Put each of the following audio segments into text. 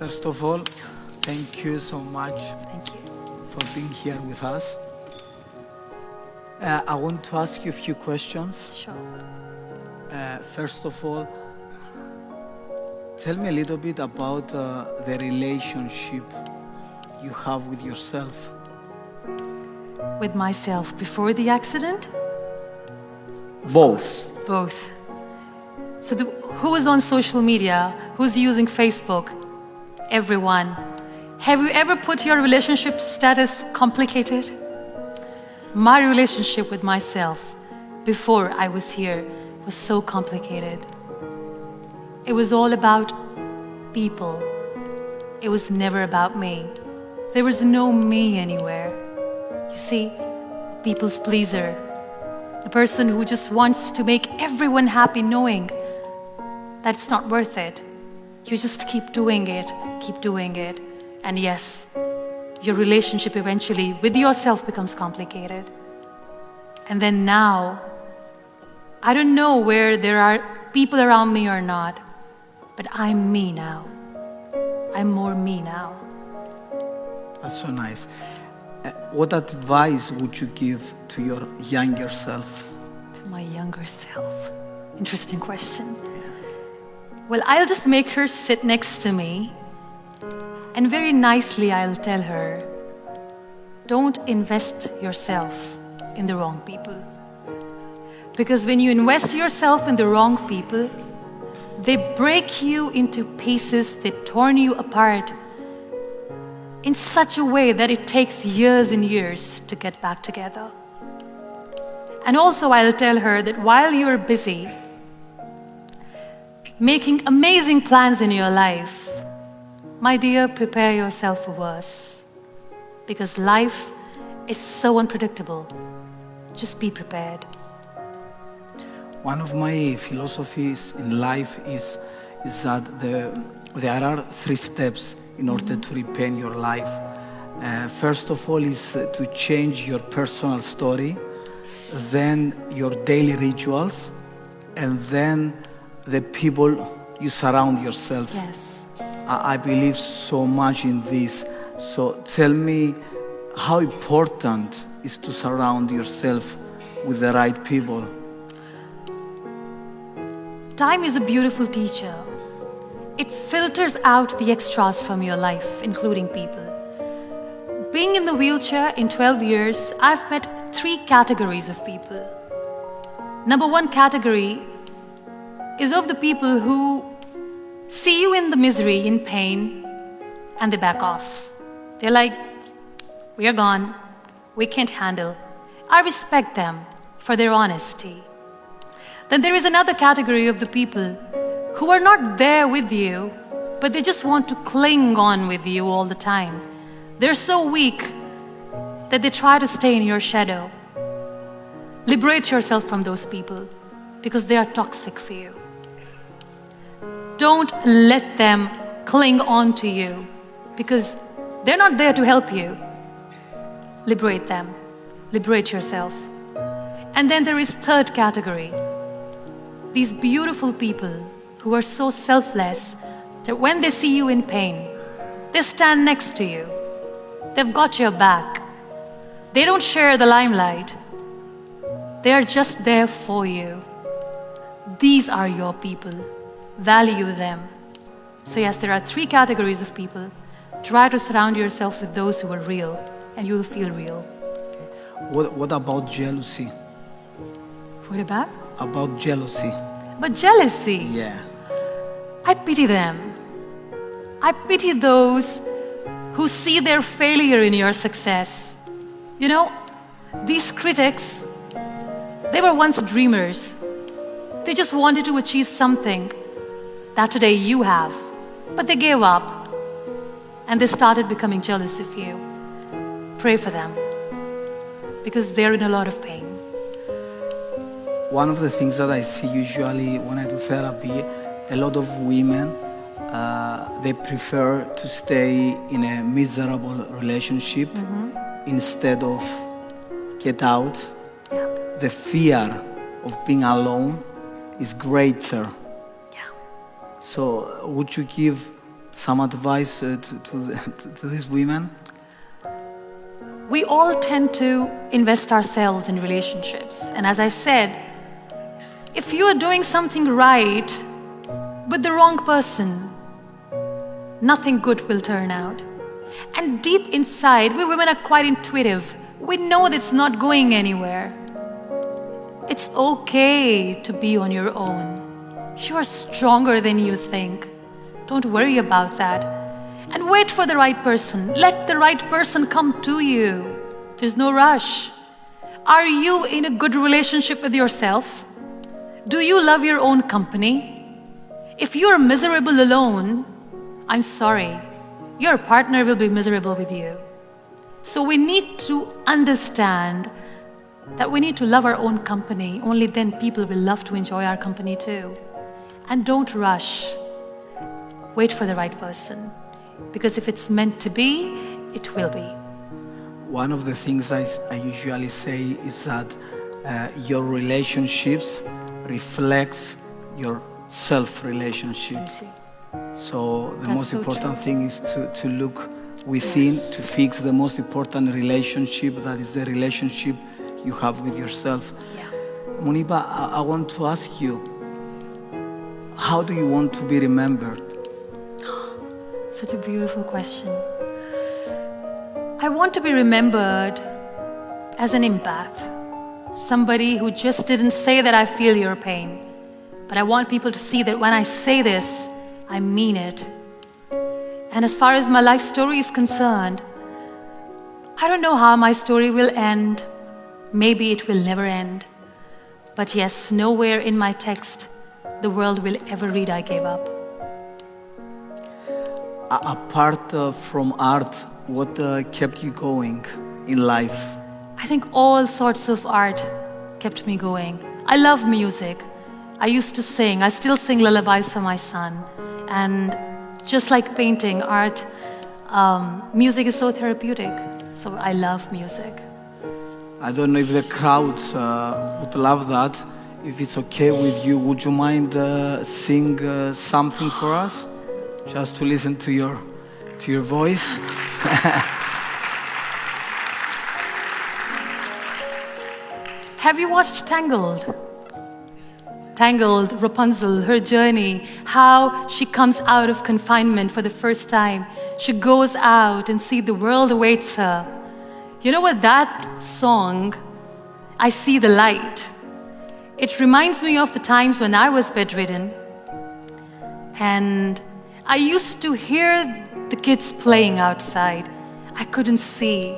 First of all, thank you so much Thank you. for being here with us. I want to ask you a few questions. Sure. First of all, tell me a little bit about the relationship you have with yourself. With myself before the accident? Both. Both. So who is on social media? Who's using Facebook? Everyone. Have you ever put your relationship status complicated? My relationship with myself before I was here was so complicated. It was all about people. It was never about me. There was no me anywhere. You see, people's pleaser. The person who just wants to make everyone happy knowing that it's not worth it. You just keep doing it, and yes, your relationship eventually with yourself becomes complicated. And then now, I don't know where there are people around me or not, but I'm me now. I'm more me now. That's so nice. What advice would you give to your younger self? To my younger self. Interesting question. Well, I'll just make her sit next to me, and very nicely I'll tell her, don't invest yourself in the wrong people. Because when you invest yourself in the wrong people, they break you into pieces, they torn you apart in such a way that it takes years and years to get back together. And also I'll tell her that while you're busy making amazing plans in your life, my dear, prepare yourself for worse. Because life is so unpredictable. Just be prepared. One of my philosophies in life is that there are 3 steps in order to repaint your life. First of all is to change your personal story, then your daily rituals, and then the people you surround yourself. Yes. I believe so much in this. So tell me how important is to surround yourself with the right people. Time is a beautiful teacher. It filters out the extras from your life, including people. Being in the wheelchair in 12 years, I've met 3 categories of people. Number 1 category is of the people who see you in the misery, in pain, and they back off. They're like, we are gone, we can't handle. I respect them for their honesty. Then there is another category of the people who are not there with you, but they just want to cling on with you all the time. They're so weak that they try to stay in your shadow. Liberate yourself from those people because they are toxic for you. Don't let them cling on to you because they're not there to help you. Liberate them. Liberate yourself. And then there is 3rd category. These beautiful people who are so selfless that when they see you in pain, they stand next to you. They've got your back. They don't share the limelight. They are just there for you. These are your people. Value them. So yes, there are 3 categories of people. Try to surround yourself with those who are real, and you will feel real. What about jealousy? What about? About jealousy. But jealousy. Yeah. I pity them. I pity those who see their failure in your success. You know, these critics, they were once dreamers. They just wanted to achieve something that today you have, but they gave up and they started becoming jealous of you. Pray for them because they're in a lot of pain. One of the things that I see usually when I do therapy, a lot of women, they prefer to stay in a miserable relationship instead of get out. Yeah. The fear of being alone is greater. Yeah. So would you give some advice to these women? We all tend to invest ourselves in relationships. And as I said, if you are doing something right with the wrong person, nothing good will turn out. And deep inside, we women are quite intuitive. We know that it's not going anywhere. It's okay to be on your own. You are stronger than you think. Don't worry about that. And wait for the right person. Let the right person come to you. There's no rush. Are you in a good relationship with yourself? Do you love your own company? If you're miserable alone, I'm sorry, your partner will be miserable with you. So we need to understand that we need to love our own company. Only then people will love to enjoy our company too. And don't rush. Wait for the right person. Because if it's meant to be, it will be. One of the things I usually say is that your relationships reflects your self-relationship. So the most important thing is to look within, to fix the most important relationship, that is the relationship you have with yourself. Yeah. Muniba, I want to ask you, how do you want to be remembered? Such a beautiful question. I want to be remembered as an empath, somebody who just didn't say that I feel your pain, but I want people to see that when I say this, I mean it. And as far as my life story is concerned, I don't know how my story will end. Maybe it will never end. But yes, nowhere in my text the world will ever read I gave up. Apart from art, what kept you going in life? I think all sorts of art kept me going. I love music. I used to sing. I still sing lullabies for my son. And just like painting, art, music is so therapeutic. So I love music. I don't know if the crowds would love that. If it's okay with you, would you mind sing something for us? Just to listen to your voice. Have you watched Tangled? Tangled, Rapunzel, her journey, how she comes out of confinement for the first time. She goes out and sees the world awaits her. You know what, that song, I See the Light, it reminds me of the times when I was bedridden. And I used to hear the kids playing outside. I couldn't see.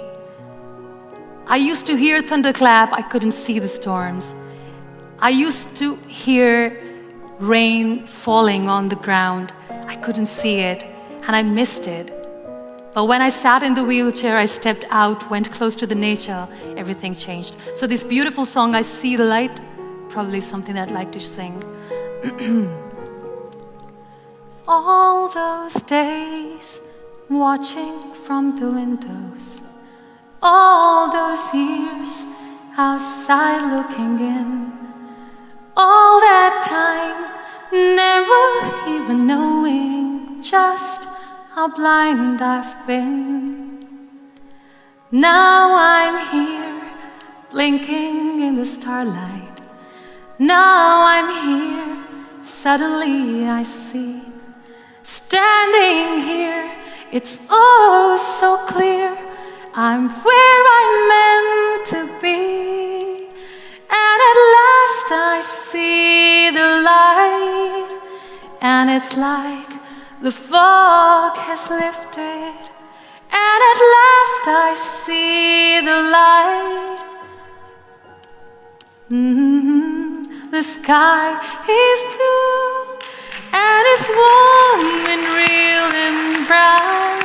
I used to hear thunderclap. I couldn't see the storms. I used to hear rain falling on the ground. I couldn't see it, and I missed it. But when I sat in the wheelchair, I stepped out, went close to the nature, everything changed. So this beautiful song, I See the Light, probably something that I'd like to sing. All those days watching from the windows, all those years outside looking in, all that time never even knowing just how blind I've been. Now I'm here blinking in the starlight. Now I'm here, suddenly I see. Standing here, it's oh so clear, I'm where I'm meant to be. And at last I see the light, and it's like the fog has lifted. And at last I see the light. The sky is blue, and it's warm and real and bright.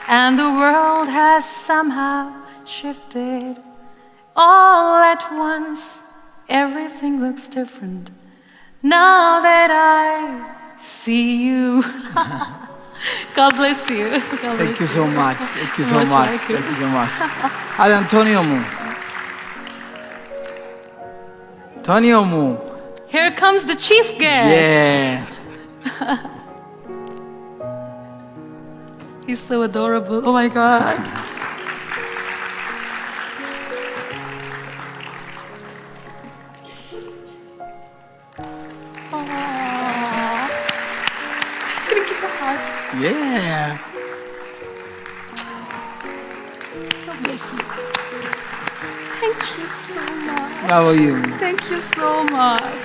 And the world has somehow shifted. All at once, everything looks different. Now that I see you. God bless you. God bless Thank you so much. Thank you so Most much. welcome. Thank you so much. Hadi Antonio mu? Tonio Mu. Here comes the chief guest. Yeah. He's so adorable. Oh my God. Aww. Can you give a hug? Yeah. God bless you. Thank you so much. How are you? Thank you so much.